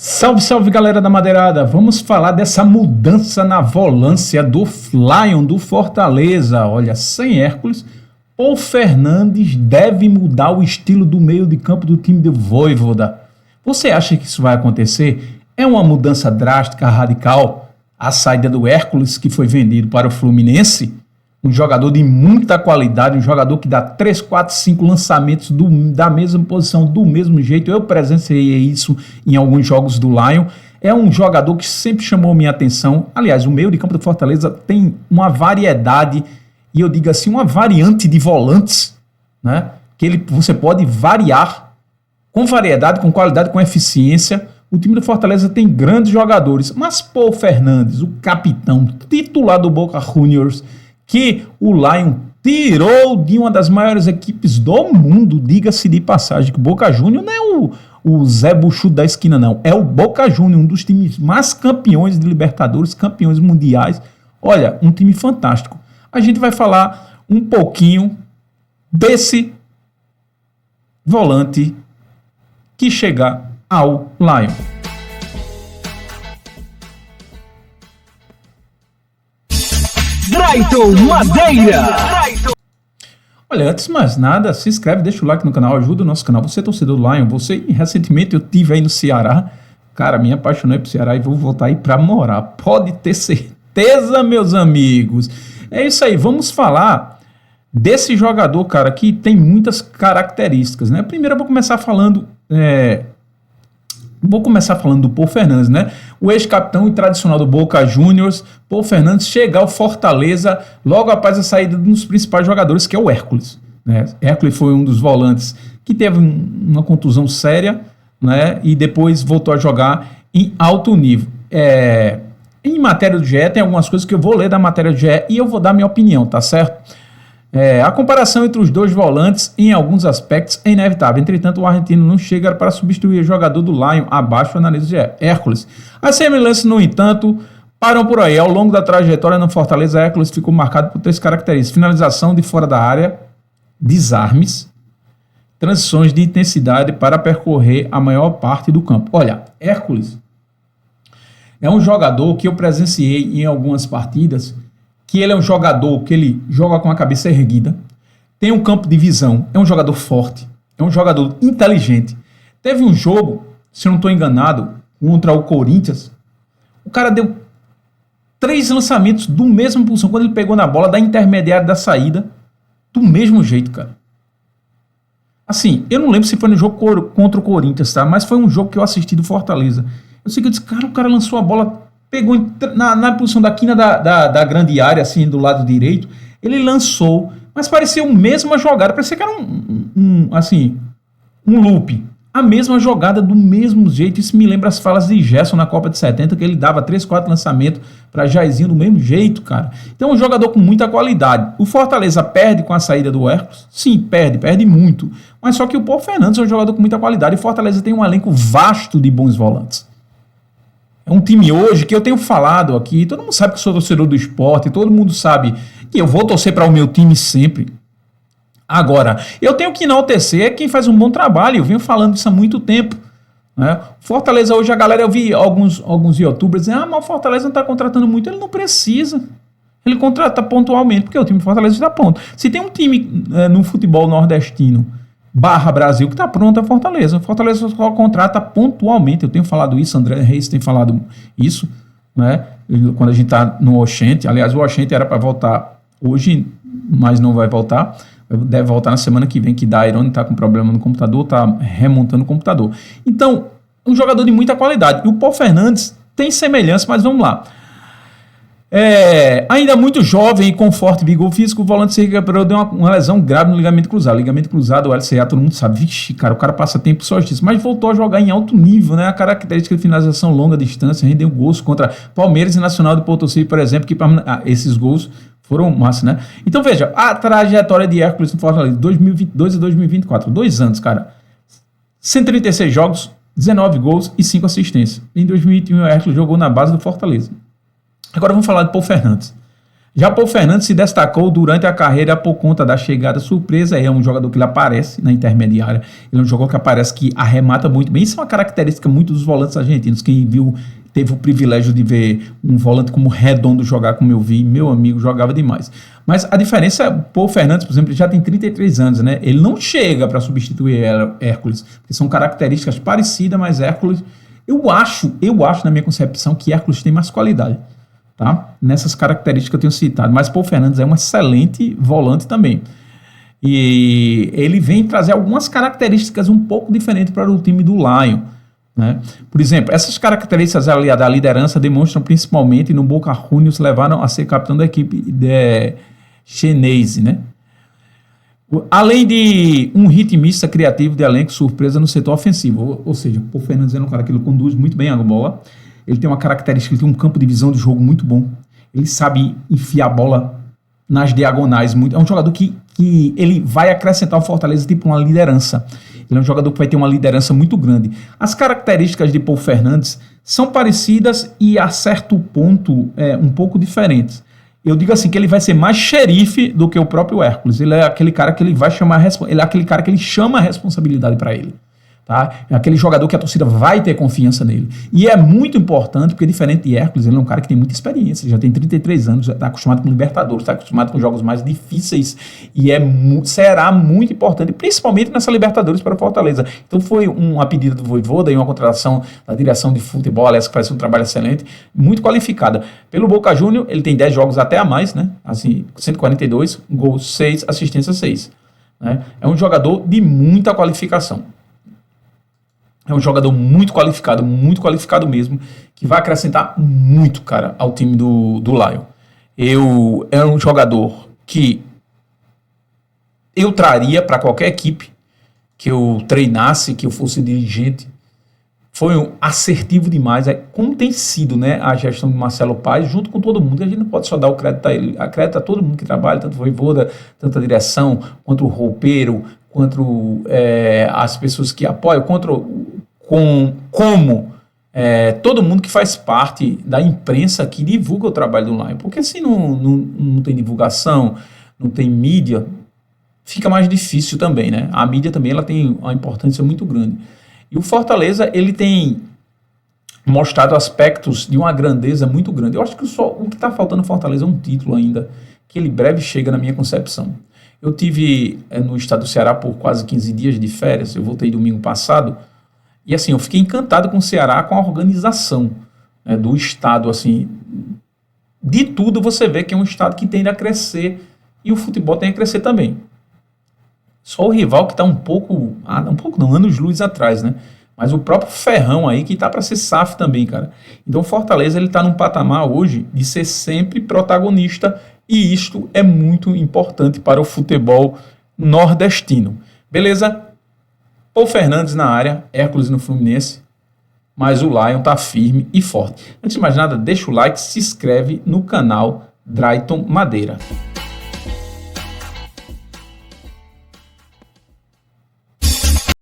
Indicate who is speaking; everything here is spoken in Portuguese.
Speaker 1: Salve, salve galera da Madeirada, vamos falar dessa mudança na volância do Lion do Fortaleza. Olha, sem Hércules, Paul Fernandes deve mudar o estilo do meio de campo do time do Vojvoda. Você acha que isso vai acontecer? É uma mudança drástica, radical? A saída do Hércules, que foi vendido para o Fluminense, um jogador de muita qualidade, um jogador que dá 3, 4, 5 lançamentos da mesma posição, do mesmo jeito. Eu presenciei isso em alguns jogos do Lion. É um jogador que sempre chamou minha atenção. Aliás, o meio de campo do Fortaleza tem uma variedade, e eu digo assim, uma variante de volantes, né? Que você pode variar com variedade, com qualidade, com eficiência. O time do Fortaleza tem grandes jogadores, mas Paul Fernandes, o capitão titular do Boca Juniors, que o Lion tirou de uma das maiores equipes do mundo, diga-se de passagem, que o Boca Juniors não é o Zé Buchu da esquina, não. É o Boca Juniors, um dos times mais campeões de Libertadores, campeões mundiais. Olha, um time fantástico. A gente vai falar um pouquinho desse volante que chega ao Lion.
Speaker 2: Drayton Madeira.
Speaker 1: Olha, antes de mais nada, se inscreve, deixa o like no canal, ajuda o nosso canal. Você é torcedor do Lion, recentemente eu estive aí no Ceará. Cara, me apaixonei pro Ceará e vou voltar aí pra morar. Pode ter certeza, meus amigos. É isso aí, vamos falar desse jogador, cara, que tem muitas características, né? Primeiro eu vou começar falando do Paul Fernandes, né? O ex-capitão e tradicional do Boca Juniors, Paul Fernandes, chega ao Fortaleza logo após a saída de um dos principais jogadores, que é o Hércules, né? Hércules foi um dos volantes que teve uma contusão séria, né? E depois voltou a jogar em alto nível. Em matéria do GE, tem algumas coisas que eu vou ler da matéria do GE e eu vou dar minha opinião, tá certo? A comparação entre os dois volantes, em alguns aspectos, é inevitável. Entretanto, o argentino não chega para substituir o jogador do Lion, abaixo da análise de Hércules. As semelhanças, no entanto, param por aí. Ao longo da trajetória no Fortaleza, Hércules ficou marcado por 3 características: finalização de fora da área, desarmes, transições de intensidade para percorrer a maior parte do campo. Olha, Hércules é um jogador que eu presenciei em algumas partidas, que ele é um jogador que ele joga com a cabeça erguida, tem um campo de visão, é um jogador forte, é um jogador inteligente. Teve um jogo, se eu não estou enganado, contra o Corinthians, o cara deu 3 lançamentos do mesmo posição, quando ele pegou na bola, da intermediária da saída, do mesmo jeito, cara. Assim, eu não lembro se foi no jogo contra o Corinthians, tá? Mas foi um jogo que eu assisti do Fortaleza. Eu sei que eu disse, cara, o cara lançou a bola, pegou na posição da quina da grande área, assim, do lado direito, ele lançou, mas parecia a mesma jogada, parecia que era um loop, a mesma jogada do mesmo jeito. Isso me lembra as falas de Gerson na Copa de 70, que ele dava 3, 4 lançamentos para Jairzinho do mesmo jeito, cara. Então é um jogador com muita qualidade. O Fortaleza perde com a saída do Hércules? Sim, perde muito, mas só que o Paul Fernandes é um jogador com muita qualidade, e o Fortaleza tem um elenco vasto de bons volantes. É um time hoje que eu tenho falado aqui, todo mundo sabe que eu sou torcedor do esporte, todo mundo sabe que eu vou torcer para o meu time sempre. Agora, eu tenho que enaltecer quem faz um bom trabalho, eu venho falando isso há muito tempo, né? Fortaleza hoje, a galera, eu vi alguns youtubers dizendo, mas o Fortaleza não está contratando muito. Ele não precisa, ele contrata pontualmente, porque o time do Fortaleza está pronto. Se tem um time no futebol nordestino /Brasil que está pronto, é Fortaleza. O Fortaleza só contrata pontualmente. Eu tenho falado isso, André Reis tem falado isso, né? Quando a gente está no Oxente. Aliás, o Oxente era para voltar hoje, mas não vai voltar. Deve voltar na semana que vem, que Dairon está com problema no computador, está remontando o computador. Então, um jogador de muita qualidade. E o Paul Fernandes tem semelhança, mas vamos lá. Ainda muito jovem e com forte vigor físico, o volante se recuperou de uma lesão grave no ligamento cruzado. Ligamento cruzado, o LCA, todo mundo sabe. Vixe, cara, o cara passa tempo só disso. Mas voltou a jogar em alto nível, né? A característica de finalização longa distância, rendeu gols contra Palmeiras e Nacional de Potosí, por exemplo, que esses gols foram massa, né? Então veja, a trajetória de Hércules no Fortaleza, 2022 e 2024, 2 anos, cara. 136 jogos, 19 gols e 5 assistências. Em 2021, o Hércules jogou na base do Fortaleza. Agora vamos falar de Paul Fernandes. Já Paul Fernandes se destacou durante a carreira por conta da chegada surpresa. Ele é um jogador que ele aparece na intermediária. Ele é um jogador que aparece que arremata muito bem. Isso é uma característica muito dos volantes argentinos. Quem viu, teve o privilégio de ver um volante como Redondo jogar como eu vi. Meu amigo, jogava demais. Mas a diferença é, Paul Fernandes, por exemplo, ele já tem 33 anos, né? Ele não chega para substituir Hércules, porque são características parecidas, mas Hércules... Eu acho, na minha concepção, que Hércules tem mais qualidade. Tá? Nessas características que eu tenho citado. Mas Paul Fernandes é um excelente volante também. E ele vem trazer algumas características um pouco diferentes para o time do Lion. Né? Por exemplo, essas características da liderança demonstram principalmente no Boca Juniors, levaram a ser capitão da equipe de chinese, né? Além de um ritmista criativo de elenco surpresa no setor ofensivo. Ou seja, Paul Fernandes é um cara que ele conduz muito bem a bola. Ele tem uma característica, ele tem um campo de visão de jogo muito bom. Ele sabe enfiar a bola nas diagonais. É um jogador que ele vai acrescentar ao Fortaleza tipo uma liderança. Ele é um jogador que vai ter uma liderança muito grande. As características de Paul Fernandes são parecidas e a certo ponto um pouco diferentes. Eu digo assim que ele vai ser mais xerife do que o próprio Hércules. Ele é aquele cara que ele vai chamar, ele é aquele cara que ele chama a responsabilidade para ele. Tá? É aquele jogador que a torcida vai ter confiança nele. E é muito importante, porque diferente de Hércules, ele é um cara que tem muita experiência, já tem 33 anos, já está acostumado com Libertadores, está acostumado com jogos mais difíceis, e será muito importante, principalmente nessa Libertadores para Fortaleza. Então foi uma pedida do Vojvoda e uma contratação da direção de futebol, aliás, que faz um trabalho excelente, muito qualificada. Pelo Boca Juniors, ele tem 10 jogos até a mais, né? Assim, 142, gols 6, assistência 6. Né? É um jogador de muita qualificação. É um jogador muito qualificado mesmo, que vai acrescentar muito, cara, ao time do Lion. É um jogador que eu traria para qualquer equipe que eu treinasse, que eu fosse dirigente. Foi assertivo demais, como tem sido, né, a gestão de Marcelo Paes, junto com todo mundo. A gente não pode só dar o crédito a ele, a crédito a todo mundo que trabalha, tanto o Vojvoda, tanto a direção, quanto o roupeiro, quanto as pessoas que apoiam, como todo mundo que faz parte da imprensa que divulga o trabalho do Lion. Porque se não tem divulgação, não tem mídia, fica mais difícil também, né? A mídia também ela tem uma importância muito grande. E o Fortaleza, ele tem mostrado aspectos de uma grandeza muito grande. Eu acho que o que está faltando no Fortaleza é um título ainda, que ele breve chega na minha concepção. Eu tive no estado do Ceará por quase 15 dias de férias, eu voltei domingo passado, e assim, eu fiquei encantado com o Ceará, com a organização do estado, assim, de tudo você vê que é um estado que tende a crescer, e o futebol tem a crescer também. Só o rival que está anos-luz atrás, né? Mas o próprio Ferrão aí que está para ser SAF também, cara. Então o Fortaleza ele está num patamar hoje de ser sempre protagonista, e isto é muito importante para o futebol nordestino. Beleza? Paul Fernandes na área, Hércules no Fluminense, mas o Lion tá firme e forte. Antes de mais nada, deixa o like, se inscreve no canal Drayton Madeira.